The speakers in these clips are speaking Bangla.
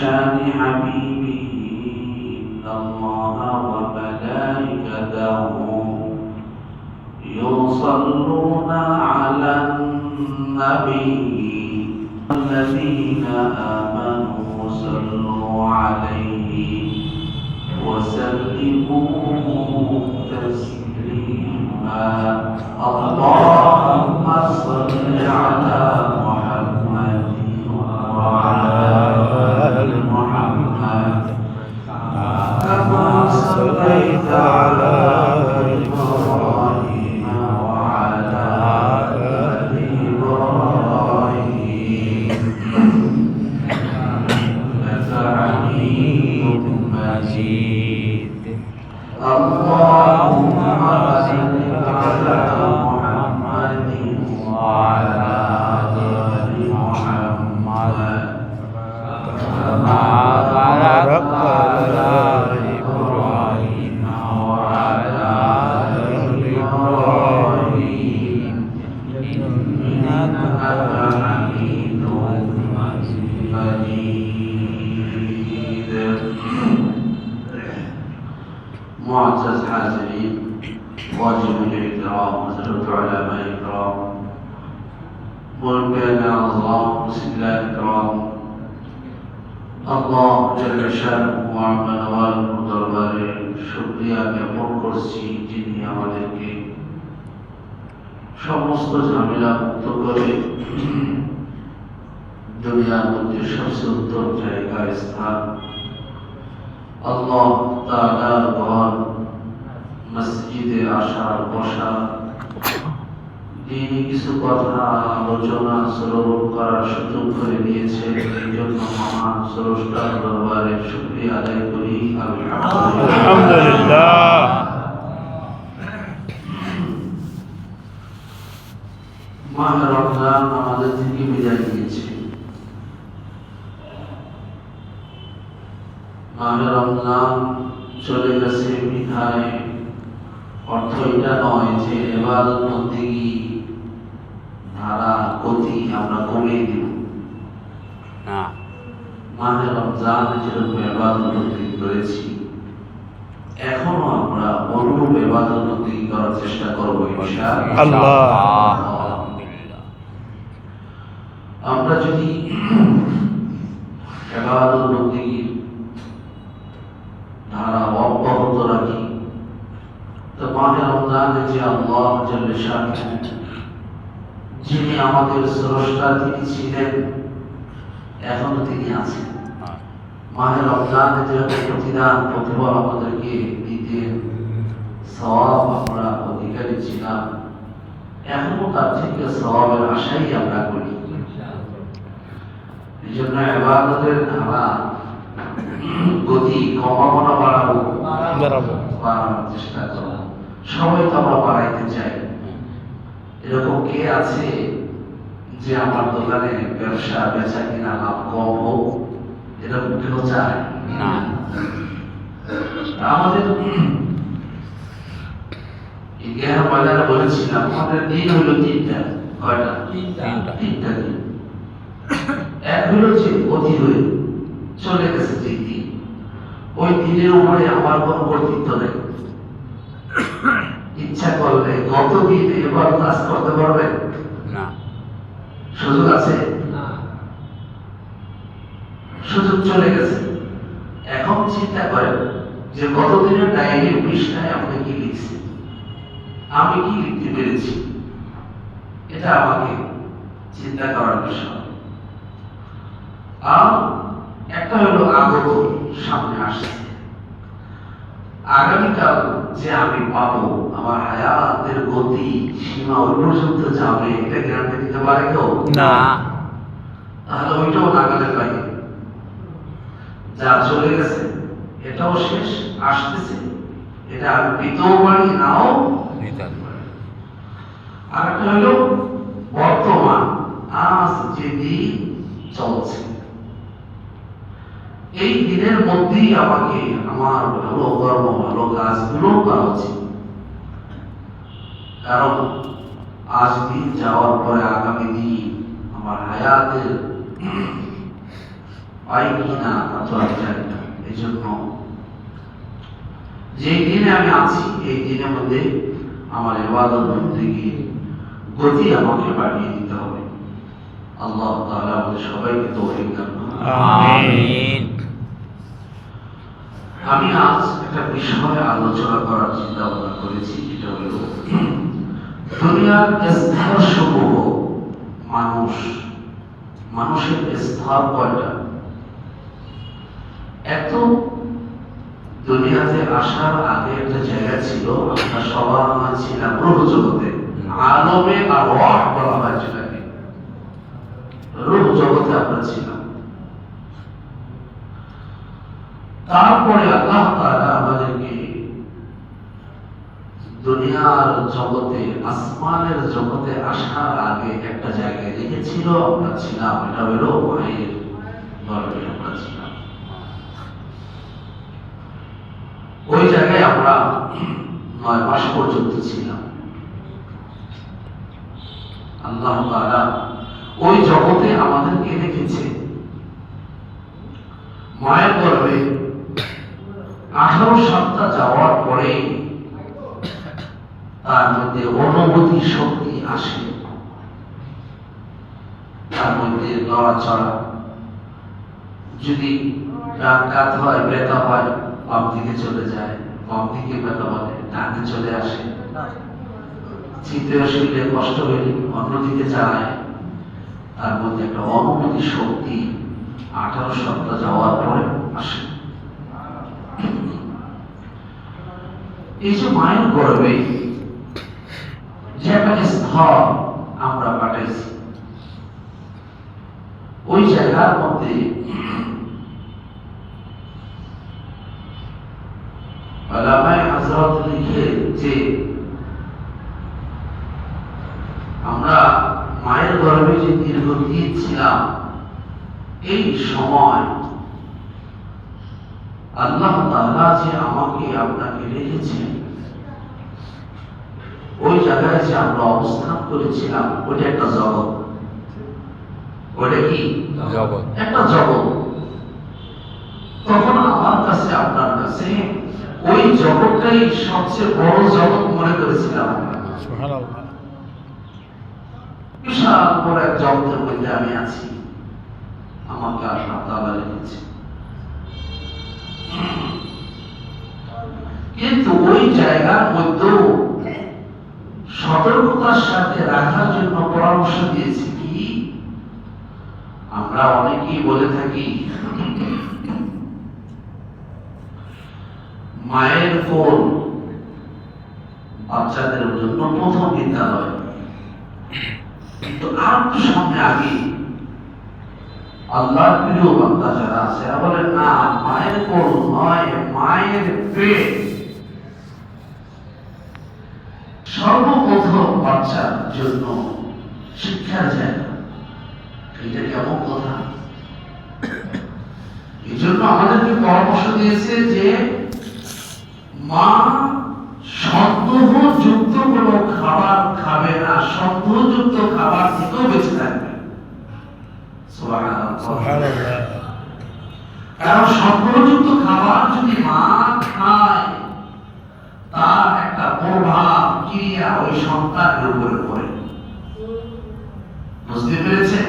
شان حبيبه إن الله وملائكته يصلون على النبي الذين آمنوا صلوا عليه وسلموا تسليما اللهم صل على محمد وعلى آل محمد كما صليت على إبراهيم وعلى آل إبراهيم إنك حميد مجيد اللهم بارك على محمد وعلى آل محمد كما باركت على إبراهيم وعلى آل إبراهيم إنك حميد مجيد. معزز حاضرين واجب الاحترام وسلوك علماء الكرام والبيان العظام وسبيل الكرام الله جل شانه وعما نوال দরবারে শুকরিয়া জ্ঞাপন করছি যিনি আমাদেরকে সমস্ত ঝামেলা মুক্ত করে দুনিয়ার মধ্যে সবচেয়ে উত্তম জায়গায় স্থান আল্লাহ তাআলার ঘর মসজিদে আসা বসা তিনি কিছু কথা আলোচনা শ্রবণ করার সুযোগ করে দিয়েছে এই জন্য মহান স্রষ্টার দরবারে শুকরিয়া আদায় করি আলহামদুলিল্লাহ। মাহ রমজান আমাদের থেকে বিদায় নিয়েছে। মাহ রমজান চলে গেছে বিধায় অর্থ এটা নয় যে ইবাদত বন্দেগী ধারা গতি আমরা কমিয়ে দিব না। মাহে রমজান যেরকম ইবাদত বন্দেগী করেছি এখনো আমরা অনুরূপ ইবাদত বন্দেগী করার চেষ্টা করব ইনশাআল্লাহ। আমরা যদি ইবাদত বন্দেগীর ধারা অব্যাহত রাখি তো মাহে রমজানে যে আল্লাহ জাল্লে শানুহু যিনি আমাদের স্রষ্টা তিনি ছিলেন এখনো তিনি আছেন। মাহে রমজানে যে প্রতিদান প্রতিফল আমাদেরকে দিতেন সওয়াব আমরা অধিকারী ছিলাম এখনো তার থেকে সওয়াবের আশাই আমরা করি। এই জন্য ইবাদতের ধারা গতি কমাবো না বাড়াবো বাড়ানোর চেষ্টা করবো। সবাই তো আমরা বাড়াইতে চাই। এরকম কে আছে যে আমার দোকানে ব্যবসা বেচা কিনা লাভ কম হোক এরকম কেউ চায় না। আমাদের ইতিহাস ময়দানে বলেছিলাম আমাদের দিন হলো তিনটা। কয়টা? তিনটা দিন। এক হলো যে অতি হয়ে চলে গেছে যে দিন ওই দিনের উপরে আমার কোন কর্তৃত্ব নেই। ইচ্ছা করলে গত দিন এবার কাজ করতে পারবেন না, সুযোগ আছে না, সুযোগ চলে গেছে। এখন চিন্তা করেন যে গত দিনের ডায়েরির পৃষ্ঠায় আপনি কি লিখছেন, আমি কি লিখতে পেরেছি, এটা আমাকে চিন্তা করার বিষয়। আর একটা হলো আগত সামনে আসছে, আগামীকাল যে আমি পাবো আমার হায়াতের গতি সীমা ওই পর্যন্ত যাবে এটা গ্যারান্টি দিতে পারে কেউ না। তাহলে ওইটাও নাগালের বাইরে। যা চলে গেছে এটাও শেষ, আসতেছে এটা আমি পেতেও পারি নাও নিতে পারি। আর একটা হলো বর্তমান, আজ যে দিন চলছে এই দিনের মধ্যেই আমাকে আমার ভালো কর্ম ভালো কাজগুলো করা উচিত। কারণ আজ দিন যাওয়ার পরে আগামী দিন আমার হায়াতের পাই কিনা তা তো আমি জানি না। এই জন্য যে দিনে আমি আছি এই দিনের মধ্যে আমার ইবাদত বন্দেগীর গতি আমাকে বাড়িয়ে দিতে হবে। আল্লাহ তাআলা আমাদের সবাইকে তৌফিক দান করুন। আমিন। আমি আজ একটা বিষয়ে আলোচনা করার চিন্তা ভাবনা করেছি, যেটা হলো দুনিয়ার স্তর সমূহ। মানুষের স্তর কয়টা? এত দুনিয়াতে আসার আগে একটা জায়গা ছিল, আমরা সবাই ছিলাম রূহ জগতে, আলমে আর রহ বলা হয় যেটাকে, রূহ জগতে আমরা ছিলাম। তারপরে আল্লাহ তাআলা আমাদেরকে দুনিয়ার জগতে, আসমানের জগতে আসার আগে একটা জায়গায় রেখেছিল, আমরা ছিলাম, এটা হলো মায়ের গর্ভে আমরা ছিলাম। ওই জায়গায় আমরা 9 মাস পর্যন্ত ছিলাম। আল্লাহ তাআলা ওই জগতে আমাদেরকে রেখেছে। মায়ের গর্ভে 18 সপ্তাহ যাওয়ার পরে তার মধ্যে অনুভূতি শক্তি আসে, তার মধ্যে নড়াচড়া, যদি ডাকাত হয়, ব্যথা হয়, বাম দিকে চলে যায়, বাম দিকে ব্যথা হলে ডানে চলে আসে, তৃতীয় শরীরে কষ্ট হলে অন্যদিকে যায়। তার মধ্যে একটা অনুভূতি শক্তি 18 সপ্তাহ যাওয়ার পরে আসে। এই যে মায়ের গর্ভে যে একটা স্তর আমরা পাঠাইছি, ওই জায়গার মধ্যে উলামায়ে হযরত লিখে যে আমরা মায়ের গর্ভে যে দীর্ঘদিন ছিলাম, এই সময় আল্লাহ তাআলা যে আমাকে আপনাকে রেখেছেন, ওই জায়গায় যে আমরা অবস্থান করেছিলাম, ওটা একটা জগৎ। ওটা কি জগৎ? একটা জগৎ। তখন আমার কাছে, আপনার কাছে ওই জগৎটাই সবচেয়ে বড় জগৎ মনে করেছিলাম। সুবহানাল্লাহ। বিশাল বড় এক জগতের মধ্যে আমি আছি, আমাকে আল্লাহ তাআলা রেখেছে। কিন্তু ওই জায়গার মধ্যেও সতর্কতার সাথে রাখার জন্য পরামর্শ দিয়েছি কি, আমরা অনেকেই বলে থাকি মায়ের কোল বাচ্চাদের জন্য প্রথম বিদ্যালয়। কিন্তু আর একটু সামনে আগে আল্লাহর প্রিয় বান্দা যারা আছে, বলে না, মায়ের কোল নয়, মায়ের পেট সর্বপ্রথম বাচ্চার জন্য শিক্ষার জায়গা। এটা কেমন কথা? এই জন্য আমাদেরকে পরামর্শ দিয়েছে যে মা সন্দেহযুক্ত কোনো খাবার খাবে না, সন্দেহযুক্ত খাবার থেকেও বেঁচে থাকবে। সুবহানাল্লাহ। কারণ সন্দেহযুক্ত খাবার যদি মা খায়, তার একটা প্রভাব, ক্রিয়া ওই সন্তানের উপরে পড়ে। বুঝতে পেরেছেন?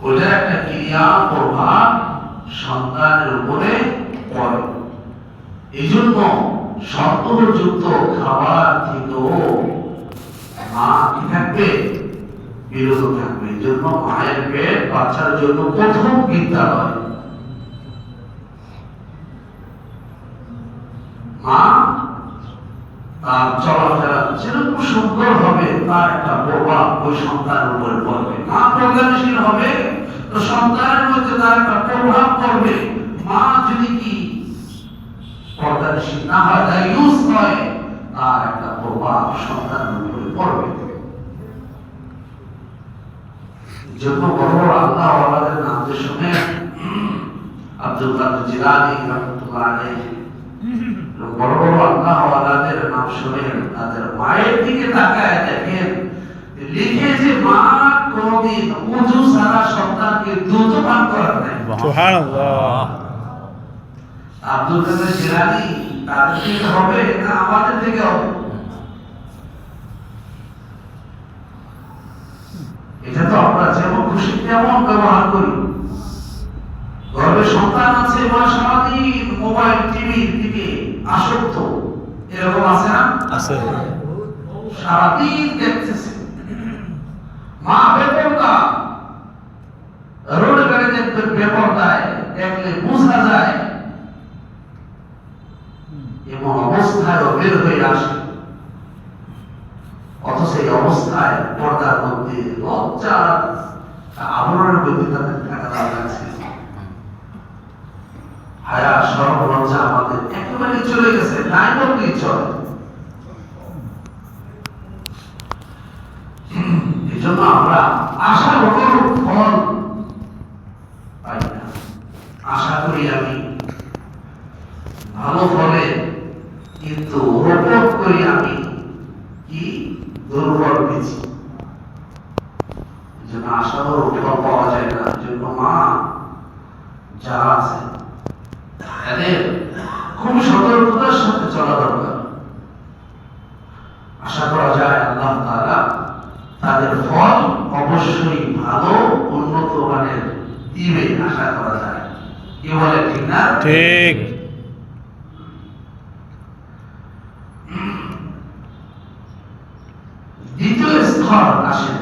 ওটার একটা ক্রিয়া, প্রভাব সন্তানের উপরে পড়ে। এই জন্য সন্দেহযুক্ত খাবার থেকেও মা কি থাকবে? বিরত থাকবে। এই জন্য মায়ের পেট বাচ্চার জন্য প্রথম বিদ্যালয়। মা তার চলাফেরা যেরকম সুন্দর হবে, তার একটা প্রভাব ওই সন্তানের উপরে পড়বে। মা প্রজ্ঞানশীল হবে তো সন্তানের মধ্যে তার একটা প্রভাব পড়বে। মা যদি কি পর্দানশীল না হয়, তাই ইউজ হয়, তার একটা প্রভাব সন্তানের উপরে পড়বে। জন্য বড় বড় আল্লাহ ওয়ালাদের নাম যে শুনে, আব্দুল কাদের জিলানী রাহমাতুল্লাহ আলাইহি, বড় বড় আল্লাহ ওয়ালাদের নাম শুনে তাদের মায়ের দিকে তাকায় দেখেন, লিখে যে মা কোনদিন ওযু ছাড়া সন্তানকে দুধ পান করার নাই। সুবহানাল্লাহ। আব্দুল কাদের জিলানী তাদের থেকে হবে না আমাদের থেকে হবে? এটা তো আমরা যেমন খুশি তেমন ব্যবহার করি। গর্ভে সন্তান আছে মা সারাদিন মোবাইল টিভির দিকে আসক্ত, এরকম আছে না? আছে। সারাদিন দেখতেছে। মা বেপরদা, রোডে গাড়ি দেখতে বেপরদায়, দেখলে বোঝা যায় এমন অবস্থায় বের হয়ে আসে। অথচ এই অবস্থায় পর্দার মধ্যে লজ্জার আবরণের মধ্যে তাদের থাকা দরকার ছিল। হায়া শরম লজ্জা আমাদের একেবারে চলে গেছে, নাই বললেই চলে। এই জন্য আমরা আশা করি ফল পাই না। আশা করি আমি ভালো ফলে, কিন্তু রোপণ করি আমি কি দুর্বল বীজ। এই জন্য আশারও ফল পাওয়া যায় না। এই জন্য মা যারা আছে এদের খুব সতর্কতার সাথে চলা দরকার। আশা করা যায় আল্লাহ তাআলা তাদের ফল অবশ্যই ভালো উন্নত মানের দিবে, আশা করা যায়। কি বলে, ঠিক না? ঠিক। দ্বিতীয় স্তর আসে।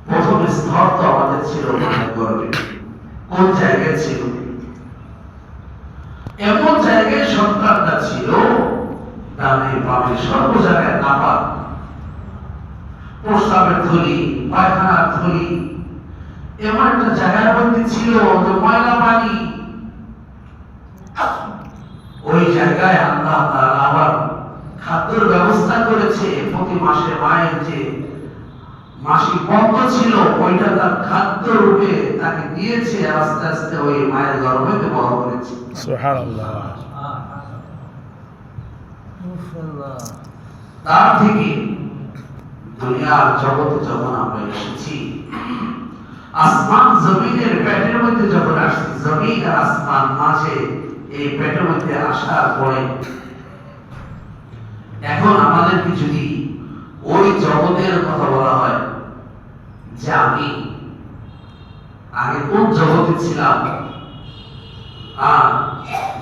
প্রথম স্তর তো আমাদের ছিল মায়ের গর্ভে। কোন জায়গায় ছিল? এমন জায়গায় সন্তানটা ছিল, ডানে বামে সর্ব জায়গায় নাপাক, প্রস্রাবের থলি, পায়খানার থলি, এমন একটা জায়গার মধ্যে ছিল যে ময়লা পানি। ওই জায়গায় আল্লাহ তাআলা আবার খাদ্যের ব্যবস্থা করেছে। প্রতি মাসে মায়ের যে মাসিক বন্ধ ছিল ওইটা তার খাদ্য রূপে তাকে দিয়েছে। আস্তে আস্তে ওই মায়ের গর্ভে বড় করেছে। সুবহানাল্লাহ। তার থেকে দুনিয়ার জগতে যখন আমরা এসেছি, আসমান জমিনের পেটের মধ্যে যখন আসছি, জমিন আর আসমান মাঝে এই পেটের মধ্যে আসার পরে এখন আমাদেরকে যদি ওই জগতের কথা বলা হয় যে আমি আগে কোন জগতে ছিলাম, আর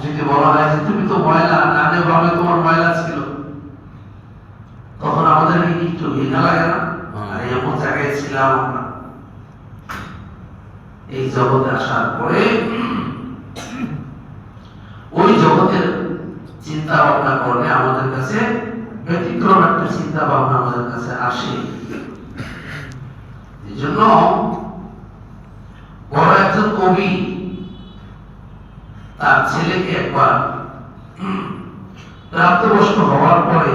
যদি বলা হয় যে তুমি তো ময়লা, ডানে বামে তোমার ময়লা ছিল, তখন আমাদেরকে কি একটু ঘৃণা লাগে না? আর এমন জায়গায় ছিলাম আমরা। এই জগতে আসার পরে ওই জগতের চিন্তা ভাবনা করলে আমাদের কাছে ব্যতিক্রম একটা চিন্তা ভাবনা আমাদের কাছে আসে। এই জন্য বড় একজন কবি তার ছেলেকে একবার প্রাপ্তবয়স্ক হওয়ার পরে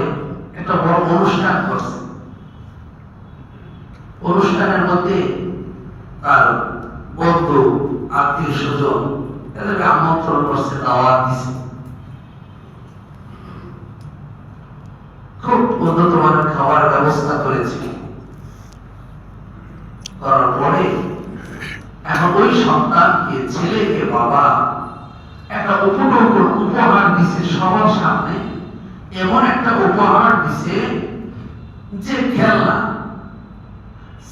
একটা বড় অনুষ্ঠান করছে। অনুষ্ঠানের মধ্যে তার বন্ধু, আত্মীয় স্বজন এদেরকে আমন্ত্রণ করছে, দাওয়াত দিছে। খুব উন্নত মানের খাবার ব্যবস্থা করেছে। করার পরে এখন ওই সন্তানকে, ছেলেকে বাবা একটা উপহার দিছে সবার সামনে। এমন একটা উপহার দিছে যে খেলনা।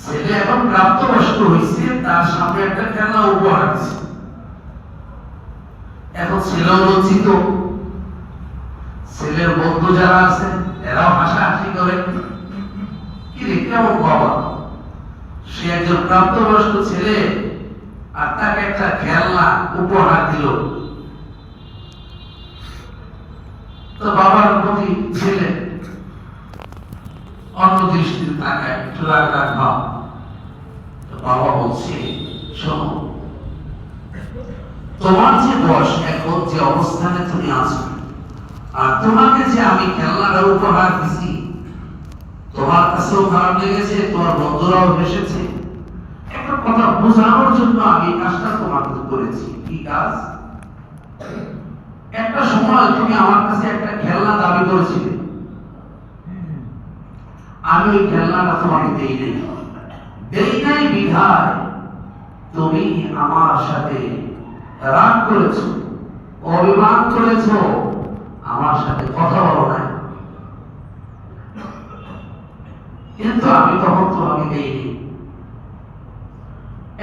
ছেলে এখন প্রাপ্তবয়স্ক হয়েছে, তার সামনে একটা খেলনা উপহার দিছে। এখন ছেলেও লজ্জিত, ছেলের বন্ধু যারা আছে এরাও হাসাহাসি করে, কি রে কেমন বাবা, সে একজন প্রাপ্তবয়স্ক ছেলে আর তাকে একটা খেলনা উপহার দিল। তো বাবার প্রতি ছেলে অন্য দৃষ্টিতে তাকায়, একটু রাগ রাগ ভাব। তো বাবা বলছে, শোনো, তোমার যে বয়স, এখন যে অবস্থানে তুমি আছো, আর তোমাকে যে আমি খেলনাটা উপহার দিছি, তোমার কাছেও খারাপ লেগেছে, তোমার বন্ধুরাও হেসেছে। একটা কথা বোঝানোর জন্য আমি কাজটা তোমাকে করেছি। কি কাজ? একটা সময় তুমি আমার কাছে একটা খেলনা দাবি করেছিলে, আমি ওই খেলনাটা তোমাকে দেই নাই বিধায় তুমি আমার সাথে রাগ করেছ, অভিমান করেছ, আমার সাথে কথা বলো না। কিন্তু আমি তখন তোমাকে দেইনি।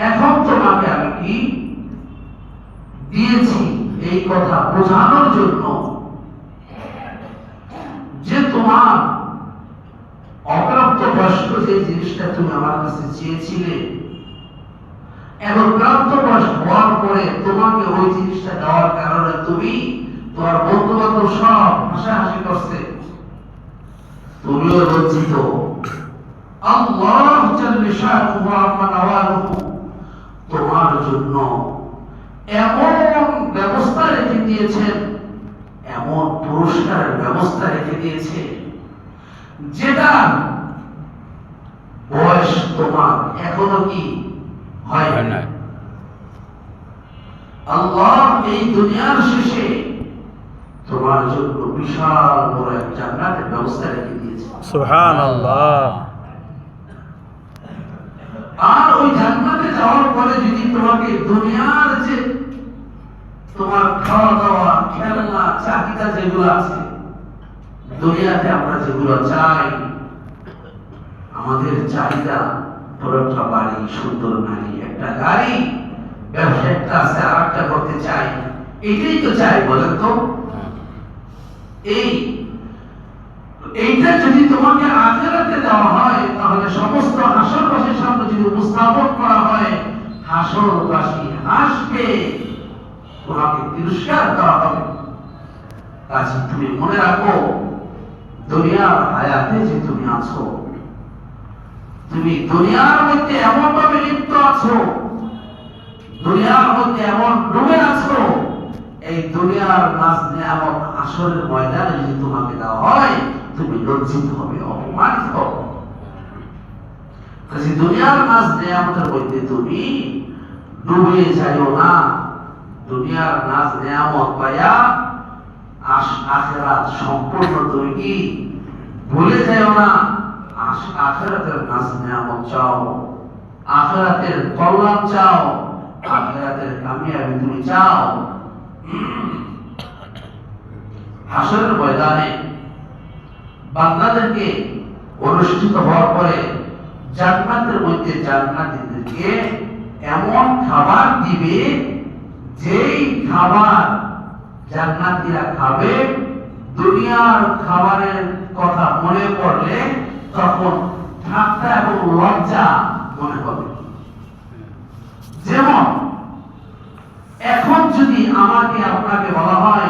এখন তোমাকে আমি কি দিয়েছি এই কথা বোঝানোর জন্য যে তোমার অপ্রাপ্ত বয়স্ক যে জিনিসটা তুমি আমার কাছে চেয়েছিলে, এবং প্রাপ্ত বয়স হওয়ার পরে তোমাকে ওই জিনিসটা দেওয়ার কারণে তুমি তোমার বন্ধু বান্ধব সব হাসাহাসি করছে, তুমিও লজ্জিত। আল্লাহ জাল্লা শানুহু ওয়া তাআলা তোমার জন্য এমন ব্যবস্থা রেখে দিয়েছেন, এমন পুরস্কারের ব্যবস্থা রেখে দিয়েছে যেটা বয়স তোমার এখনো কি হয় না। আল্লাহ এই দুনিয়ার শেষে তোমার জন্য বিশাল বড় এক জান্নাতের ব্যবস্থা রেখে দিয়েছে। সুবহানাল্লাহ। আর ওই জান্নাতে যাওয়ার পরে যদি তোমাকে দুনিয়ার যে তোমার খাওয়া দাওয়া, খেলনা, চাহিদা যেগুলো আছে, দুনিয়াতে আমরা যেগুলো চাই, আমাদের চাহিদা বড় একটা বাড়ি, সুন্দর নারী, একটা গাড়ি, ব্যবসা একটা আছে আর একটা করতে চাই, এটাই তো চাই, বলেন তো? এইটা যদি তোমাকে আখিরাতে দেওয়া হয়, তাহলে সমস্ত হাসরবাসীর সামনে যদি উপস্থাপন করা হয়, হাসরবাসী হাসবে, তোমাকে তিরস্কার করা হবে। কাজে তুমি মনে রাখো, দুনিয়ার হায়াতে যে তুমি আছো, তুমি দুনিয়ার মধ্যে এমন ভাবে লিপ্ত আছো, দুনিয়ার মধ্যে এমন ডুবে আছো, এই দুনিয়ার নাজ নিয়ামত আসরের ময়দানে যদি তোমাকে দেওয়া হয়, তুমি লজ্জিত হবে, অপমানিত হবে। কাজে দুনিয়ার নাজ নিয়ামতের মধ্যে তুমি ডুবে যাইও না। দুনিয়ার নাজ নিয়ামত পাইয়া আখিরাত সম্পূর্ণ তুমি কি ভুলে যাইও না। আখিরাতের নাজ নিয়ামত চাও, আখিরাতের কল্যাণ চাও, আখিরাতের কামিয়াবি তুমি চাও। হাসরের ময়দানে বান্দাদেরকে অনুষ্ঠিত হওয়ার পরে জান্নাতের মধ্যে জান্নাতীদেরকে এমন খাবার দিবে, যেই খাবার জান্নাতীরা খাবে, দুনিয়ার খাবারের কথা মনে পড়লে তখন ঠাট্টা এবং লজ্জা মনে হবে। যেমন এখন যদি আমাকে আপনাকে বলা হয়,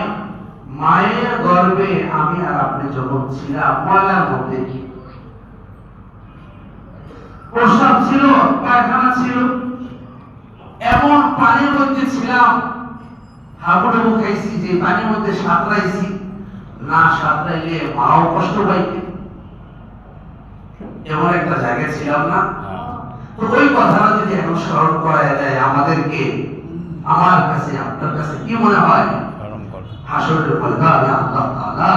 মায়ের গর্ভে আমি আর আপনি যখন ছিলাম, ময়লার মধ্যে প্রস্রাব ছিল, পায়খানা ছিল, এমন পানির মধ্যে ছিলাম, হাবুডুবু খাইছি, যে পানির মধ্যে সাঁতরাইছি, না সাঁতরাইলে মাও কষ্ট পাইবে, এমন একটা জায়গায় ছিলাম না? তো ওই কথাটা যদি এখন স্মরণ করা যায় আমাদেরকে, আমার কাছে আপনার কাছে কি মনে হয়? হাসরের ময়দানে আল্লাহ তাআলা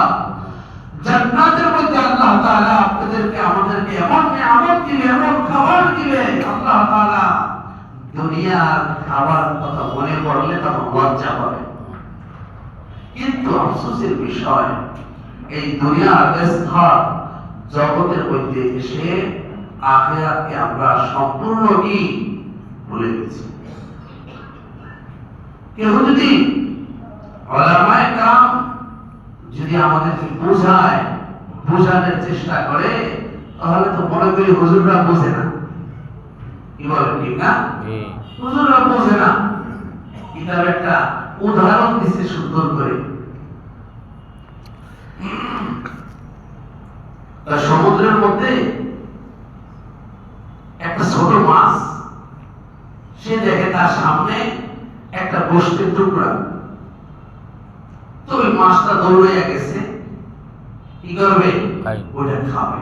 জান্নাতের মধ্যে আল্লাহ তাআলা আপনাদেরকে আমাদেরকে এমন নিয়ামত দিবে, এমন খাবার দিবে, আল্লাহ তাআলা দুনিয়ার খাবার কথা মনে পড়লে তখন লজ্জা হবে। কিন্তু আফসোসের বিষয়, এই দুনিয়ার স্তর জগতের মধ্যে এসে আখিরাতকে আমরা সম্পূর্ণ কি ভুলে গেছি। কেউ যদি উলামায়ে কেরাম যদি আমাদেরকে বোঝানোর চেষ্টা করে, তাহলে তো মনে করি হুজুররা বোঝে না। কি বলেন, ঠিক না? হুজুররা বোঝে না। কিতাব একটা উদাহরণ দিচ্ছে সুন্দর করে। সমুদ্রের মধ্যে একটা ছোট মাছ, সে দেখে তার সামনে একটা গোশতের টুকরা, তো ওই মাছটা দৌড়াইয়া গেছে, কি করবে? ওইটা খাবে।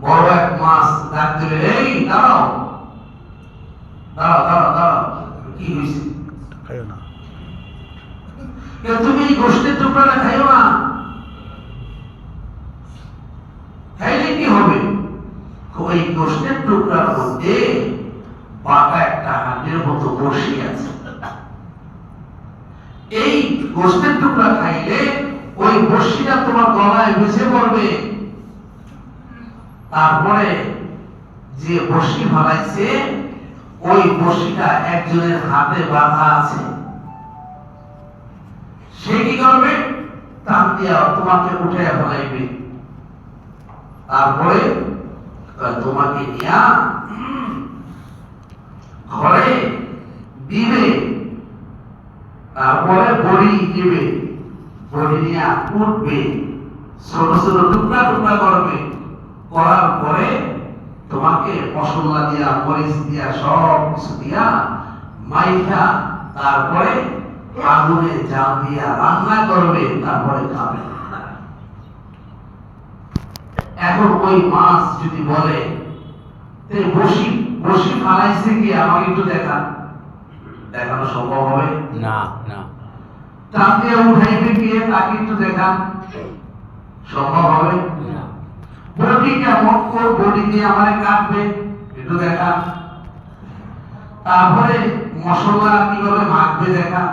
বড় এক মাছ ডাক দিলে, এই দাঁড়াও দাঁড়াও দাঁড়াও দাঁড়াও, কি হয়েছে? খাইও না, তুমি এই গোশতের টুকরাটা খাইও না। খাইলে কি হবে? ওই গোষ্ঠের টুকরার মধ্যে বাঁকা একটা হাঁড়ির মতো বসে আছে। এই গোষ্ঠের টুকরা খাইলে ওই বড়শিটা তোমার গলায় ভেসে পড়বে। তারপরে যে বড়শি ফালাইছে ওই বড়শিটা একজনের হাতে বাঁধা আছে, সে কি করবে? টান দিয়া তোমাকে উঠে ফেলাইবে। তারপরে তোমাকে নিয়া ঘরে দিবে, তারপরে বড়ি দিবে, বড়ি নিয়ে উঠবে, ছোট ছোট টুকরা টুকরা করবে, করার পরে তোমাকে মশলা দিয়া মরিচ দিয়া সব কিছু দিয়া মাইখা তারপরে আগুনে জাল দিয়া রান্না করবে, তারপরে খাবে। এখন ওই মাছ যদি বলে বসি বসি ফালাইছে কি, আমাকে একটু দেখান, দেখানো সম্ভব হবে না না। টান দিয়ে উঠাইবে গিয়ে তাকে একটু দেখান, সম্ভব হবে না। বডি কেমন কোন বডি দিয়ে আমারে কাটবে, একটু দেখান। তারপরে মশলা কিভাবে মাখবে দেখান।